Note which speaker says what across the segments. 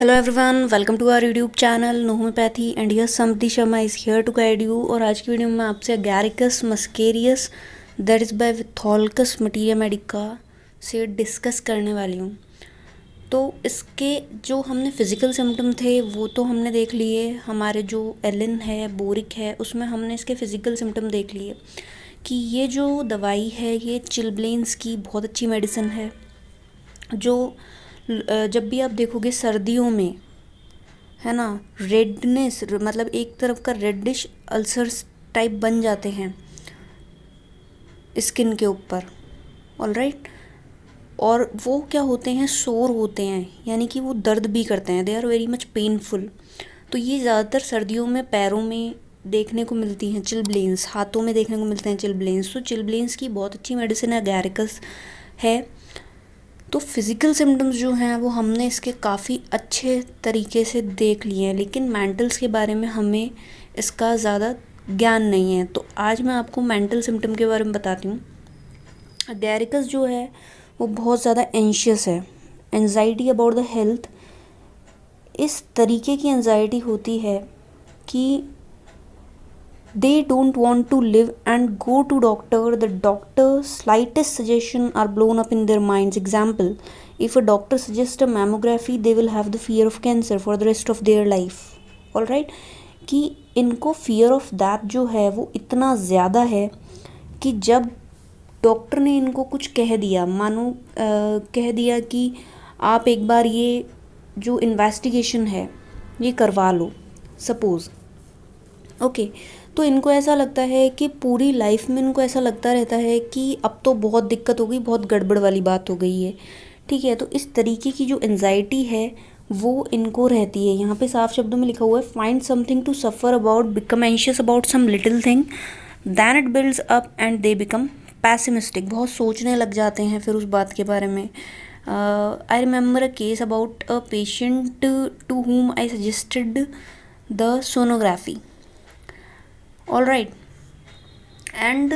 Speaker 1: Hello everyone, welcome to our YouTube channel No Homeopathy and here Samti Sharma is here to guide you। और आज की video में आपसे Agaricus muscarius that is by Vitholcus materia medica से discuss करने वाली हूँ। तो इसके जो हमने फिज़िकल सिम्टम थे वो तो हमने देख लिए, हमारे जो एलिन है बोरिक है उसमें हमने इसके फ़िज़िकल सिम्टम देख लिए कि ये जो दवाई है ये चिलब्लेंस की बहुत अच्छी मेडिसिन है। जो जब भी आप देखोगे सर्दियों में है ना, रेडनेस मतलब एक तरफ का रेडिश अल्सर्स टाइप बन जाते हैं स्किन के ऊपर, ऑलराइट। और वो क्या होते हैं, सोर होते हैं, यानी कि वो दर्द भी करते हैं, they are very much painful. तो ये ज़्यादातर सर्दियों में पैरों में देखने को मिलती हैं चिलब्लेंस, हाथों में देखने को मिलते हैं चिलब्लेंस। तो चिलब्लेंस की बहुत अच्छी मेडिसिन है, अगैरिकस है। तो फिज़िकल सिम्टम्स जो हैं वो हमने इसके काफ़ी अच्छे तरीके से देख लिए हैं, लेकिन मेंटल्स के बारे में हमें इसका ज़्यादा ज्ञान नहीं है। तो आज मैं आपको मेंटल सिम्टम के बारे में बताती हूँ। अगैरिकस जो है वो बहुत ज़्यादा एंशियस है, एंजाइटी अबाउट द हेल्थ। इस तरीके की एंजाइटी होती है कि they don't want to live and go to doctor. The doctor's slightest suggestion are blown up in their minds. Example, if a doctor suggests a mammography, they will have the fear of cancer for the rest of their life. All right, कि इनको fear of that जो है वो इतना ज़्यादा है कि जब डॉक्टर ने इनको कुछ कह दिया, मानो कह दिया कि आप एक बार ये जो इन्वेस्टिगेशन है ये करवा लो, सपोज़, ओके, तो इनको ऐसा लगता है कि पूरी लाइफ में इनको ऐसा लगता रहता है कि अब तो बहुत दिक्कत हो गई, बहुत गड़बड़ वाली बात हो गई है, ठीक है। तो इस तरीके की जो एंजाइटी है वो इनको रहती है। यहाँ पे साफ शब्दों में लिखा हुआ है, find something to suffer about, become anxious about some little thing, then it builds up and they become pessimistic. बहुत सोचने लग जाते हैं फिर उस बात के बारे में। I remember a case about a patient to whom I suggested the sonography. All right, and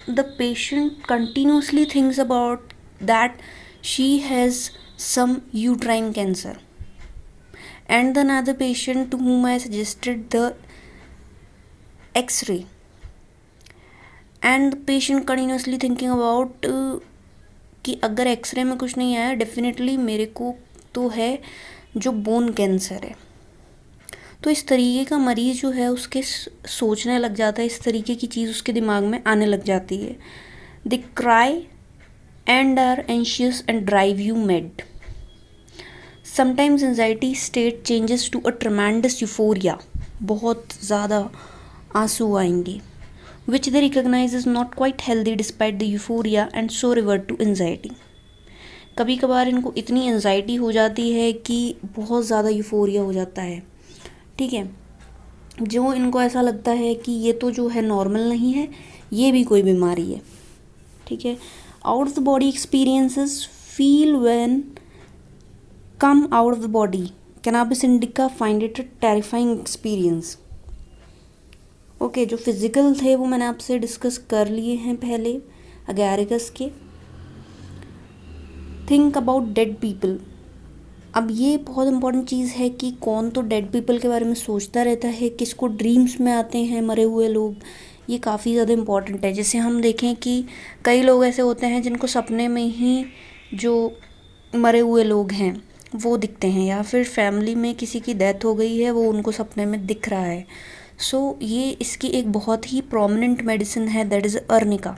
Speaker 1: the patient continuously thinks about that she has some uterine cancer, and another patient to whom I suggested the x-ray, and the patient continuously thinking about कि अगर x ray में कुछ नहीं आया definitely मेरे को तो है जो बोन कैंसर है। तो इस तरीके का मरीज़ जो है उसके सोचने लग जाता है, इस तरीके की चीज़ उसके दिमाग में आने लग जाती है। They cry and are anxious and drive you mad. Sometimes anxiety state changes to a tremendous euphoria, बहुत ज़्यादा आंसू आएंगे, which they recognise is not quite healthy despite the euphoria and so revert to anxiety. कभी कभार इनको इतनी anxiety हो जाती है कि बहुत ज़्यादा यूफोरिया हो जाता है, ठीक है, जो इनको ऐसा लगता है कि ये तो जो है नॉर्मल नहीं है, ये भी कोई बीमारी है, ठीक है। Out of the body experiences feel when come out of the body, cannabis indica find it a terrifying experience. Okay, जो फिजिकल थे वो मैंने आपसे डिस्कस कर लिए हैं पहले अगैरिकस के। Think about dead people. अब ये बहुत इंपॉर्टेंट चीज़ है कि कौन तो डेड पीपल के बारे में सोचता रहता है, किसको ड्रीम्स में आते हैं मरे हुए लोग, ये काफ़ी ज़्यादा इम्पॉर्टेंट है। जैसे हम देखें कि कई लोग ऐसे होते हैं जिनको सपने में ही जो मरे हुए लोग हैं वो दिखते हैं, या फिर फैमिली में किसी की डेथ हो गई है वो उनको सपने में दिख रहा है। सो ये इसकी एक बहुत ही प्रोमिनेंट मेडिसिन है, दैट इज़ अर्निका।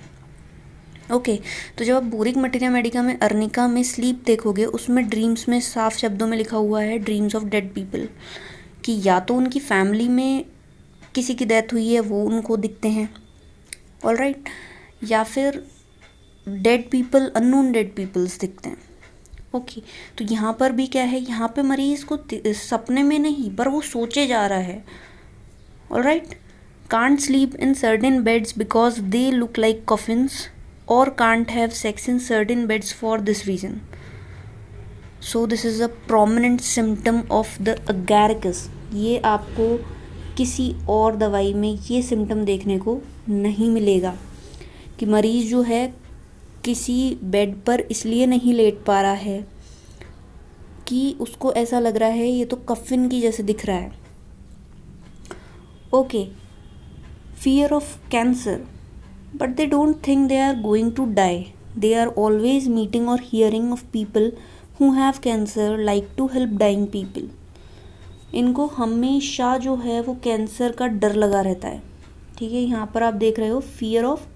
Speaker 1: ओके, तो जब आप बोरिक मटेरिया मेडिका में अर्निका में स्लीप देखोगे उसमें ड्रीम्स में साफ शब्दों में लिखा हुआ है ड्रीम्स ऑफ डेड पीपल, कि या तो उनकी फैमिली में किसी की डेथ हुई है वो उनको दिखते हैं, ऑलराइट, या फिर dead people, unknown dead peoples दिखते हैं। ओके, तो यहाँ पर भी क्या है, यहाँ पे मरीज़ को सपने में नहीं पर वो सोचे जा रहा है, alright. Can't sleep in certain beds because they look like coffins or can't have sex in certain beds for this reason. So this is a prominent symptom of the agaricus. ये आपको किसी और दवाई में ये सिम्टम देखने को नहीं मिलेगा कि मरीज़ जो है किसी बेड पर इसलिए नहीं लेट पा रहा है कि उसको ऐसा लग रहा है ये तो कफिन की जैसे दिख रहा है। Okay, fear of cancer, but they don't think they are going to die. They are always meeting or hearing of people who have cancer like to help dying people. इनको हमेशा जो है वो कैंसर का डर लगा रहता है। ठीक है, यहाँ पर आप देख रहे हो फियर ऑफ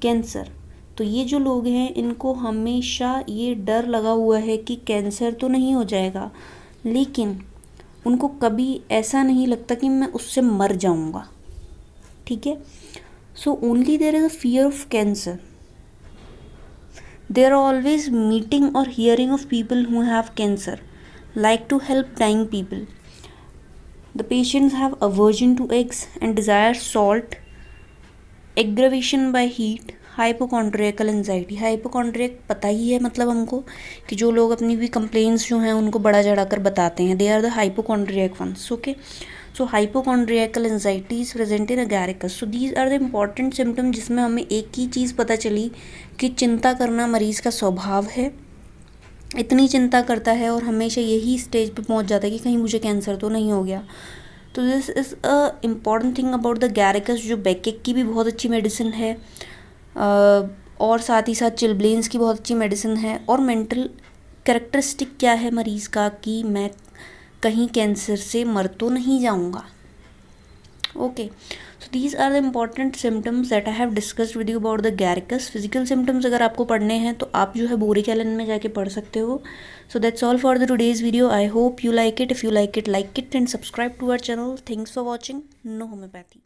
Speaker 1: कैंसर। तो ये जो लोग हैं इनको हमेशा ये डर लगा हुआ है कि कैंसर तो नहीं हो जाएगा, लेकिन उनको कभी ऐसा नहीं लगता कि मैं उससे मर जाऊँगा। ठीक है, so only there is a fear of cancer. They are always meeting or hearing of people who have cancer, like to help dying people. The patients have aversion to eggs and desire salt, aggravation by heat, hypochondriacal anxiety. Hypochondriac पता ही है मतलब हमको कि जो लोग अपनी भी complaints जो हैं उनको बड़ा चढ़ा कर बताते हैं, they are the hypochondriac ones. Okay, so hypochondriacal anxiety is present in agaricus. So these are the important symptoms जिसमें हमें एक ही चीज़ पता चली कि चिंता करना मरीज़ का स्वभाव है, इतनी चिंता करता है और हमेशा यही स्टेज पे पहुंच जाता है कि कहीं मुझे कैंसर तो नहीं हो गया। तो this is a important thing about the गैरिकस, जो बैकेक की भी बहुत अच्छी मेडिसिन है और साथ ही साथ चिलब्लेन्स की बहुत अच्छी मेडिसिन है। और मेंटल कैरेक्टरिस्टिक क्या है मरीज़ का कि मैं कहीं कैंसर से मर तो नहीं जाऊंगा। Okay, so these are the important symptoms that I have discussed with you about the गैरिकस। फिजिकल सिम्टम्स अगर आपको पढ़ने हैं तो आप जो है बोरी कैलन में जाके पढ़ सकते हो। So that's all for the today's video. I hope you like it. If you like it and subscribe to our channel. Thanks for watching know homeopathy.